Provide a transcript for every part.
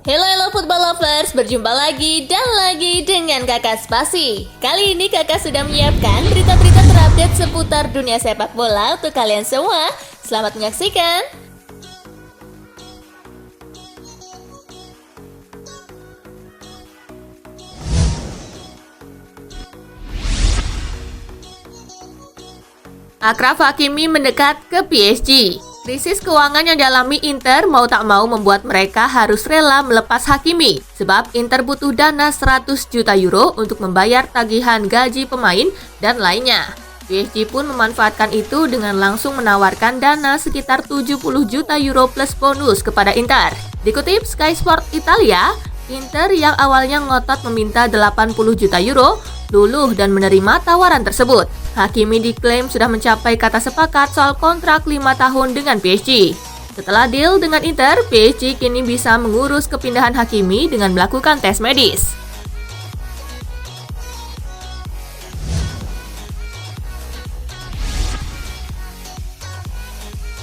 Hello football lovers, berjumpa lagi dan lagi dengan Kakak Spasi. Kali ini Kakak sudah menyiapkan berita-berita terupdate seputar dunia sepak bola untuk kalian semua. Selamat menyaksikan. Achraf Hakimi mendekat ke PSG. Krisis keuangan yang dialami Inter mau tak mau membuat mereka harus rela melepas Hakimi. Sebab Inter butuh dana 100 juta euro untuk membayar tagihan gaji pemain dan lainnya. PSG pun memanfaatkan itu dengan langsung menawarkan dana sekitar 70 juta euro plus bonus kepada Inter. Dikutip Sky Sport Italia, Inter yang awalnya ngotot meminta 80 juta euro, luluh dan menerima tawaran tersebut. Hakimi diklaim sudah mencapai kata sepakat soal kontrak 5 tahun dengan PSG. Setelah deal dengan Inter, PSG kini bisa mengurus kepindahan Hakimi dengan melakukan tes medis.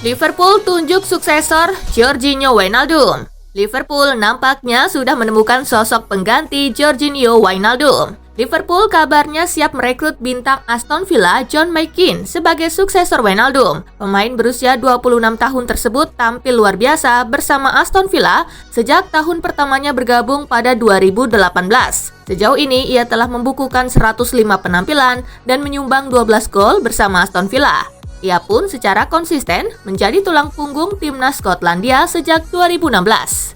Liverpool tunjuk suksesor Jorginho Wijnaldum. Liverpool nampaknya sudah menemukan sosok pengganti Jorginho Wijnaldum. Liverpool kabarnya siap merekrut bintang Aston Villa John McGinn sebagai suksesor Wijnaldum. Pemain berusia 26 tahun tersebut tampil luar biasa bersama Aston Villa sejak tahun pertamanya bergabung pada 2018. Sejauh ini ia telah membukukan 105 penampilan dan menyumbang 12 gol bersama Aston Villa. Ia pun secara konsisten menjadi tulang punggung timnas Skotlandia sejak 2016.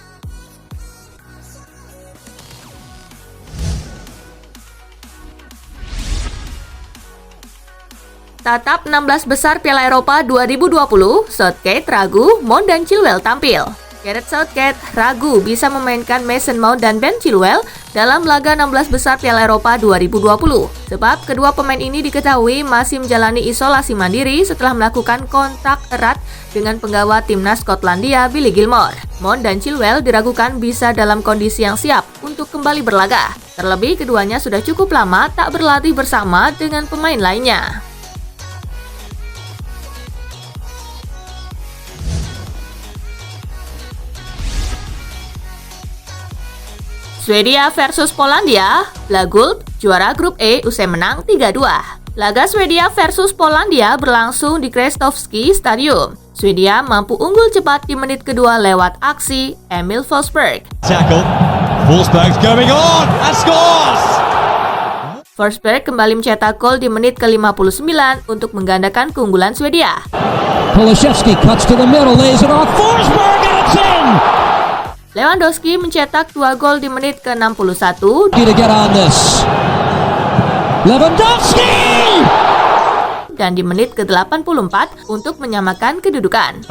Tatap 16 besar Piala Eropa 2020, Southgate ragu Mount dan Chilwell tampil. Gareth Southgate ragu bisa memainkan Mason Mount dan Ben Chilwell dalam laga 16 besar Piala Eropa 2020. Sebab kedua pemain ini diketahui masih menjalani isolasi mandiri setelah melakukan kontak erat dengan penggawa timnas Skotlandia Billy Gilmour. Mount dan Chilwell diragukan bisa dalam kondisi yang siap untuk kembali berlaga. Terlebih keduanya sudah cukup lama tak berlatih bersama dengan pemain lainnya. Swedia versus Polandia, Blågult juara grup E usai menang 3-2. Laga Swedia versus Polandia berlangsung di Krestovski Stadium. Swedia mampu unggul cepat di menit kedua lewat aksi Emil Forsberg. Tackle. Forsberg's going on and scores! Forsberg kembali mencetak gol di menit ke-59 untuk menggandakan keunggulan Swedia. Kulusevski cuts to the middle, lays it off. Forsberg and it's in! Lewandowski mencetak 2 gol di menit ke-61 To get on this. Lewandowski! dan di menit ke-84 untuk menyamakan kedudukan.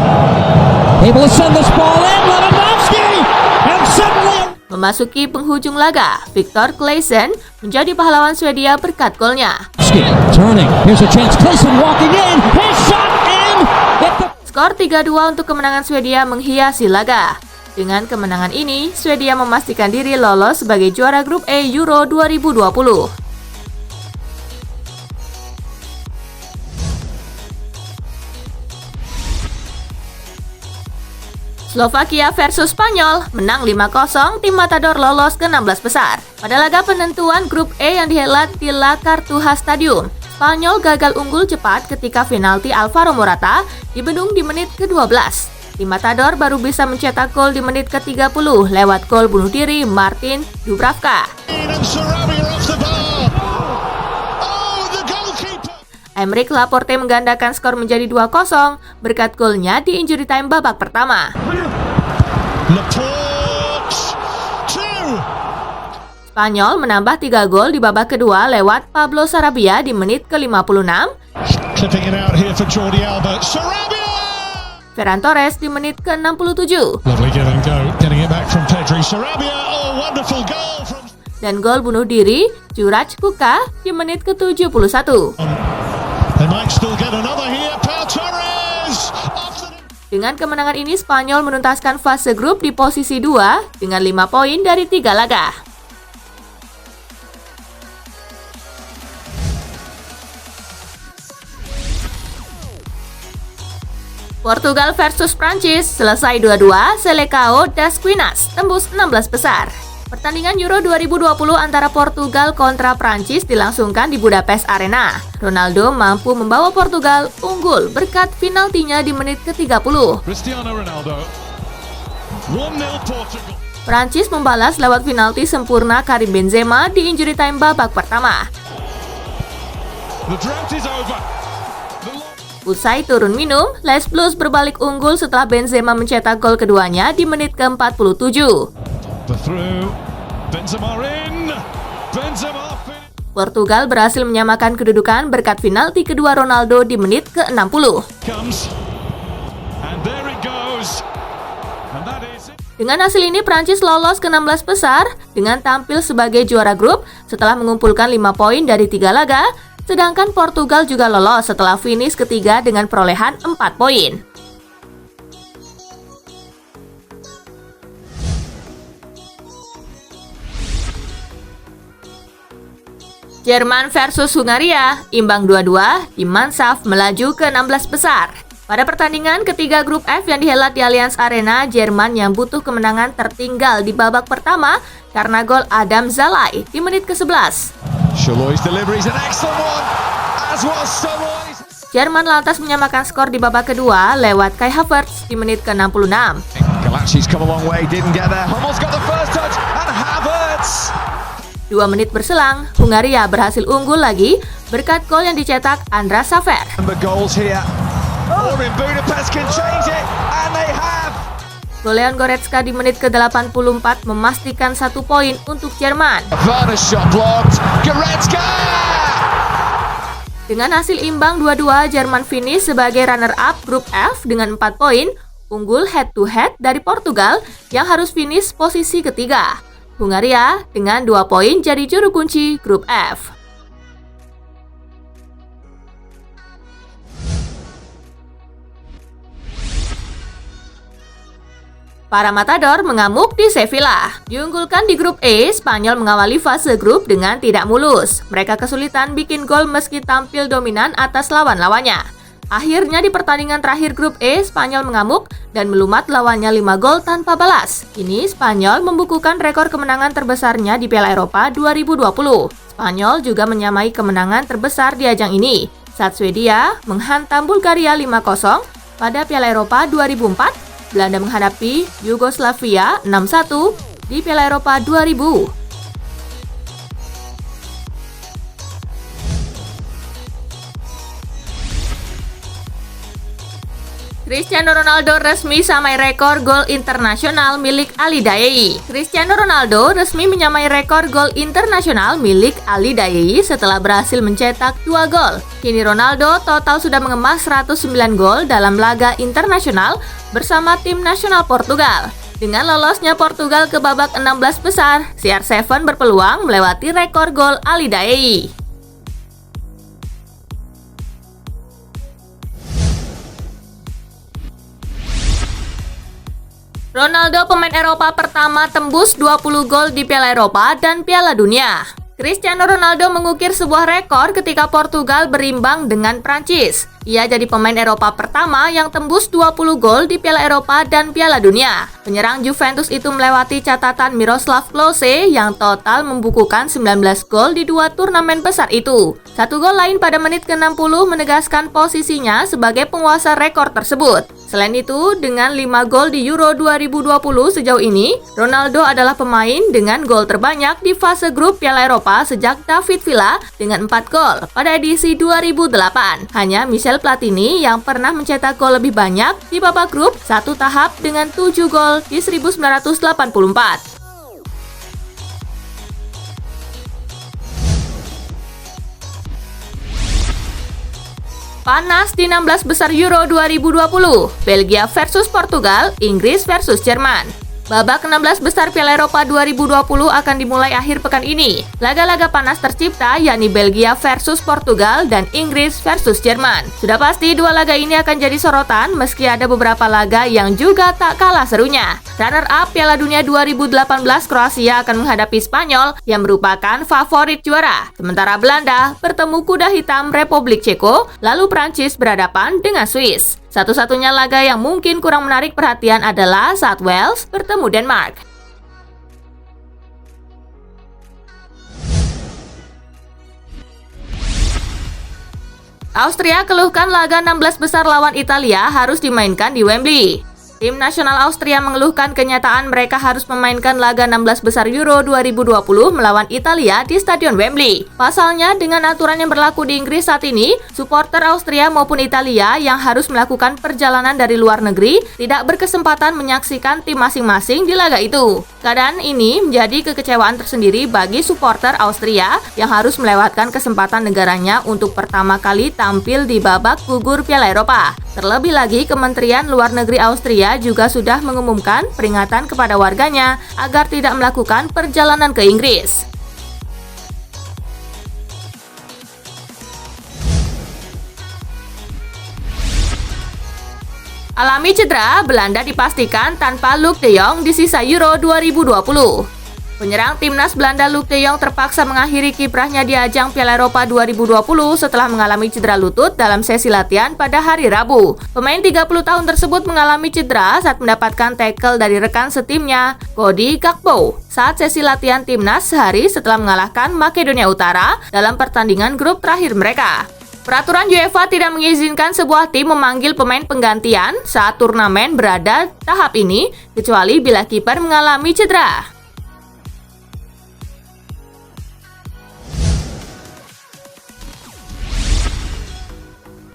Able to send this ball in. Lewandowski! And suddenly... Memasuki penghujung laga, Victor Claesson menjadi pahlawan Swedia berkat golnya. Turning. Here's a chance. Claesson walking in. His shot in! Skor 3-2 untuk kemenangan Swedia menghiasi laga. Dengan kemenangan ini, Swedia memastikan diri lolos sebagai juara grup E Euro 2020. Slovakia versus Spanyol, menang 5-0, tim Matador lolos ke 16 besar. Pada laga penentuan grup E yang dihelat di La Cartuja Stadium, Spanyol gagal unggul cepat ketika penalti Alvaro Morata dibendung di menit ke-12. Tim Matador baru bisa mencetak gol di menit ke-30 lewat gol bunuh diri Martin Dubravka. Aymeric Laporte menggandakan skor menjadi 2-0 berkat golnya di injury time babak pertama. Spanyol menambah 3 gol di babak kedua lewat Pablo Sarabia di menit ke-56. Ferran Torres di menit ke-67. Dan gol bunuh diri Juraj Kuka di menit ke-71. Dengan kemenangan ini, Spanyol menuntaskan fase grup di posisi 2 dengan 5 poin dari 3 laga. Portugal versus Prancis selesai 2-2, Selecao das Quinas tembus 16 besar. Pertandingan Euro 2020 antara Portugal kontra Prancis dilangsungkan di Budapest Arena. Ronaldo mampu membawa Portugal unggul berkat penaltinya di menit ke-30. Cristiano Ronaldo. 1-0 Portugal. Prancis membalas lewat penalti sempurna Karim Benzema di injury time babak pertama. The drought is over. Usai turun minum, Les Blues berbalik unggul setelah Benzema mencetak gol keduanya di menit ke-47. The through. Benzema in. Benzema finish. Portugal berhasil menyamakan kedudukan berkat penalti kedua Ronaldo di menit ke-60. Comes. And there it goes. And that is it. Dengan hasil ini, Prancis lolos ke 16 besar dengan tampil sebagai juara grup setelah mengumpulkan 5 poin dari 3 laga, sedangkan Portugal juga lolos setelah finish ketiga dengan perolehan 4 poin. Jerman versus Hungaria, imbang 2-2, tim Manshaft melaju ke 16 besar. Pada pertandingan ketiga grup F yang dihelat di Allianz Arena, Jerman yang butuh kemenangan tertinggal di babak pertama karena gol Adam Szalai di menit ke-11. Shalhoi's delivery is an excellent one, as was Szoboszlai. Jerman lantas menyamakan skor di babak kedua lewat Kai Havertz di menit ke-66. Galacci's come a long way, didn't get there. Hummel's got the first touch, and Havertz. 2 menit berselang, Hungaria berhasil unggul lagi berkat gol yang dicetak Andras Safer. And the goals here. Or in Budapest can change it, and they have. Gol Leon Goretzka di menit ke-84 memastikan 1 poin untuk Jerman. Werner's shot blocked. Goretzka! Dengan hasil imbang 2-2, Jerman finish sebagai runner-up grup F dengan 4 poin, unggul head-to-head dari Portugal yang harus finish posisi ketiga. Hungaria dengan 2 poin jadi juru kunci grup F. Para matador mengamuk di Sevilla. Diunggulkan di grup E, Spanyol mengawali fase grup dengan tidak mulus. Mereka kesulitan bikin gol meski tampil dominan atas lawan-lawannya. Akhirnya di pertandingan terakhir grup E, Spanyol mengamuk dan melumat lawannya 5 gol tanpa balas. Kini Spanyol membukukan rekor kemenangan terbesarnya di Piala Eropa 2020. Spanyol juga menyamai kemenangan terbesar di ajang ini saat Swedia menghantam Bulgaria 5-0 pada Piala Eropa 2004. Belanda menghadapi Yugoslavia 6-1 di Piala Eropa 2000. Cristiano Ronaldo resmi samai rekor gol internasional milik Ali Daei. Cristiano Ronaldo resmi menyamai rekor gol internasional milik Ali Daei setelah berhasil mencetak 2 gol. Kini Ronaldo total sudah mengemas 109 gol dalam laga internasional bersama tim nasional Portugal. Dengan lolosnya Portugal ke babak 16 besar, CR7 berpeluang melewati rekor gol Ali Daei. Ronaldo pemain Eropa pertama tembus 20 gol di Piala Eropa dan Piala Dunia. Cristiano Ronaldo mengukir sebuah rekor ketika Portugal berimbang dengan Prancis. Ia jadi pemain Eropa pertama yang tembus 20 gol di Piala Eropa dan Piala Dunia. Penyerang Juventus itu melewati catatan Miroslav Klose yang total membukukan 19 gol di 2 turnamen besar itu. 1 gol lain pada menit ke-60 menegaskan posisinya sebagai penguasa rekor tersebut. Selain itu, dengan 5 gol di Euro 2020 sejauh ini, Ronaldo adalah pemain dengan gol terbanyak di fase grup Piala Eropa sejak David Villa dengan 4 gol pada edisi 2008. Hanya Michel Platini yang pernah mencetak gol lebih banyak di babak grup satu tahap dengan 7 gol di 1984. Panas di 16 besar Euro 2020, Belgia versus Portugal, Inggris versus Jerman. Babak 16 besar Piala Eropa 2020 akan dimulai akhir pekan ini. Laga-laga panas tercipta yakni Belgia versus Portugal dan Inggris versus Jerman. Sudah pasti 2 laga ini akan jadi sorotan meski ada beberapa laga yang juga tak kalah serunya. Runner-up Piala Dunia 2018 Kroasia akan menghadapi Spanyol yang merupakan favorit juara. Sementara Belanda bertemu kuda hitam Republik Ceko, lalu Prancis berhadapan dengan Swiss. Satu-satunya laga yang mungkin kurang menarik perhatian adalah saat Wales bertemu Denmark. Austria keluhkan laga 16 besar lawan Italia harus dimainkan di Wembley. Tim nasional Austria mengeluhkan kenyataan mereka harus memainkan laga 16 besar Euro 2020 melawan Italia di Stadion Wembley. Pasalnya, dengan aturan yang berlaku di Inggris saat ini, supporter Austria maupun Italia yang harus melakukan perjalanan dari luar negeri tidak berkesempatan menyaksikan tim masing-masing di laga itu. Keadaan ini menjadi kekecewaan tersendiri bagi supporter Austria yang harus melewatkan kesempatan negaranya untuk pertama kali tampil di babak gugur Piala Eropa. Terlebih lagi, Kementerian Luar Negeri Austria juga sudah mengumumkan peringatan kepada warganya agar tidak melakukan perjalanan ke Inggris. Alami cedera, Belanda dipastikan tanpa Luuk de Jong di sisa Euro 2020. Penyerang timnas Belanda Luuk de Jong terpaksa mengakhiri kiprahnya di ajang Piala Eropa 2020 setelah mengalami cedera lutut dalam sesi latihan pada hari Rabu. Pemain 30 tahun tersebut mengalami cedera saat mendapatkan tackle dari rekan setimnya, Cody Gakpo, saat sesi latihan timnas sehari setelah mengalahkan Makedonia Utara dalam pertandingan grup terakhir mereka. Peraturan UEFA tidak mengizinkan sebuah tim memanggil pemain penggantian saat turnamen berada tahap ini, kecuali bila kiper mengalami cedera.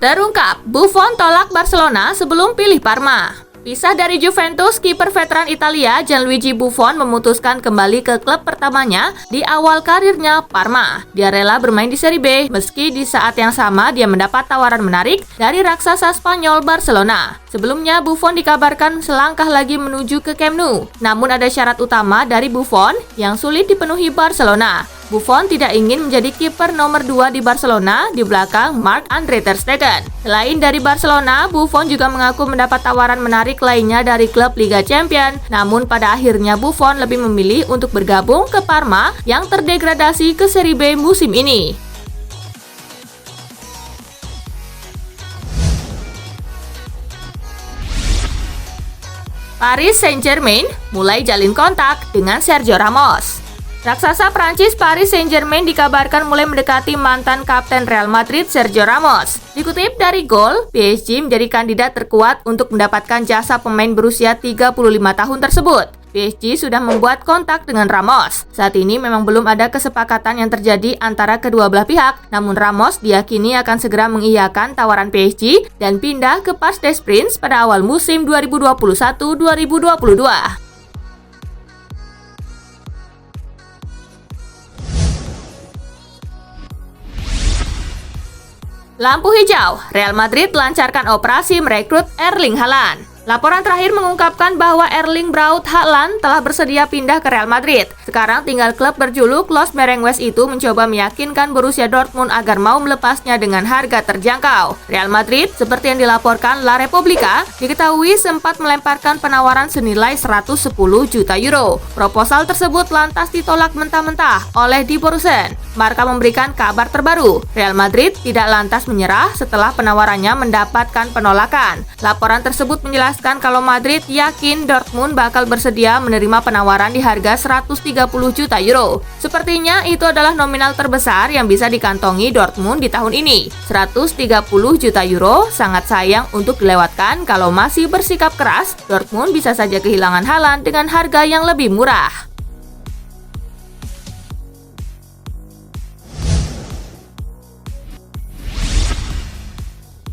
Terungkap, Buffon tolak Barcelona sebelum pilih Parma. Pisah dari Juventus, kiper veteran Italia Gianluigi Buffon memutuskan kembali ke klub pertamanya di awal karirnya, Parma. Dia rela bermain di Serie B, meski di saat yang sama dia mendapat tawaran menarik dari raksasa Spanyol Barcelona. Sebelumnya, Buffon dikabarkan selangkah lagi menuju ke Camp Nou. Namun ada syarat utama dari Buffon yang sulit dipenuhi Barcelona. Buffon tidak ingin menjadi kiper nomor 2 di Barcelona di belakang Marc-Andre ter Stegen. Selain dari Barcelona, Buffon juga mengaku mendapat tawaran menarik lainnya dari klub Liga Champions. Namun pada akhirnya Buffon lebih memilih untuk bergabung ke Parma yang terdegradasi ke Serie B musim ini. Paris Saint-Germain mulai jalin kontak dengan Sergio Ramos. Raksasa Prancis Paris Saint-Germain dikabarkan mulai mendekati mantan kapten Real Madrid Sergio Ramos. Dikutip dari Goal, PSG menjadi kandidat terkuat untuk mendapatkan jasa pemain berusia 35 tahun tersebut. PSG sudah membuat kontak dengan Ramos. Saat ini memang belum ada kesepakatan yang terjadi antara kedua belah pihak, namun Ramos diyakini akan segera mengiyakan tawaran PSG dan pindah ke Parc des Princes pada awal musim 2021-2022. Lampu hijau, Real Madrid lancarkan operasi merekrut Erling Haaland. Laporan terakhir mengungkapkan bahwa Erling Braut Haaland telah bersedia pindah ke Real Madrid. Sekarang tinggal klub berjuluk Los Merengues itu mencoba meyakinkan Borussia Dortmund agar mau melepasnya dengan harga terjangkau. Real Madrid, seperti yang dilaporkan La Repubblica, diketahui sempat melemparkan penawaran senilai 110 juta euro. Proposal tersebut lantas ditolak mentah-mentah oleh Die Borussen. Marca memberikan kabar terbaru, Real Madrid tidak lantas menyerah setelah penawarannya mendapatkan penolakan. Laporan tersebut menjelaskan kalau Madrid yakin Dortmund bakal bersedia menerima penawaran di harga 130 juta euro. Sepertinya itu adalah nominal terbesar yang bisa dikantongi Dortmund di tahun ini. 130 juta euro sangat sayang untuk dilewatkan. Kalau masih bersikap keras, Dortmund bisa saja kehilangan Haaland dengan harga yang lebih murah.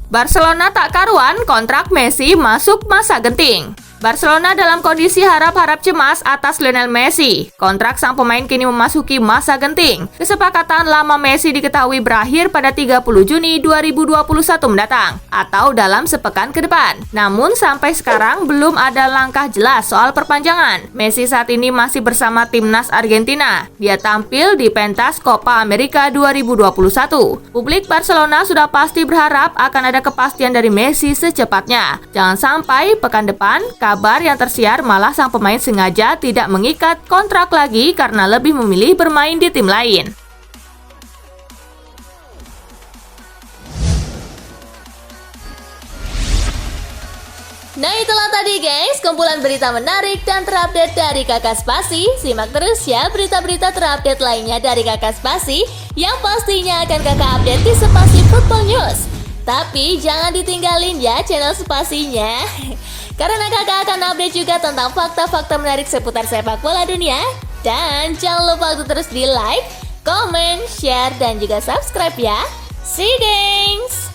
Barcelona tak karuan, kontrak Messi masuk masa genting. Barcelona dalam kondisi harap-harap cemas atas Lionel Messi. Kontrak sang pemain kini memasuki masa genting. Kesepakatan lama Messi diketahui berakhir pada 30 Juni 2021 mendatang atau dalam sepekan ke depan. Namun sampai sekarang belum ada langkah jelas soal perpanjangan. Messi saat ini masih bersama timnas Argentina. Dia tampil di pentas Copa America 2021. Publik Barcelona sudah pasti berharap akan ada kepastian dari Messi secepatnya. Jangan sampai pekan depan kabar yang tersiar malah sang pemain sengaja tidak mengikat kontrak lagi karena lebih memilih bermain di tim lain. Nah itulah tadi guys, kumpulan berita menarik dan terupdate dari Kakak Spasi. Simak terus ya berita-berita terupdate lainnya dari Kakak Spasi yang pastinya akan Kakak update di Spasi Football News. Tapi jangan ditinggalin ya channel Spasinya, karena Kakak akan update juga tentang fakta-fakta menarik seputar sepak bola dunia. Dan jangan lupa untuk terus di like, comment, share, dan juga subscribe ya. See you guys!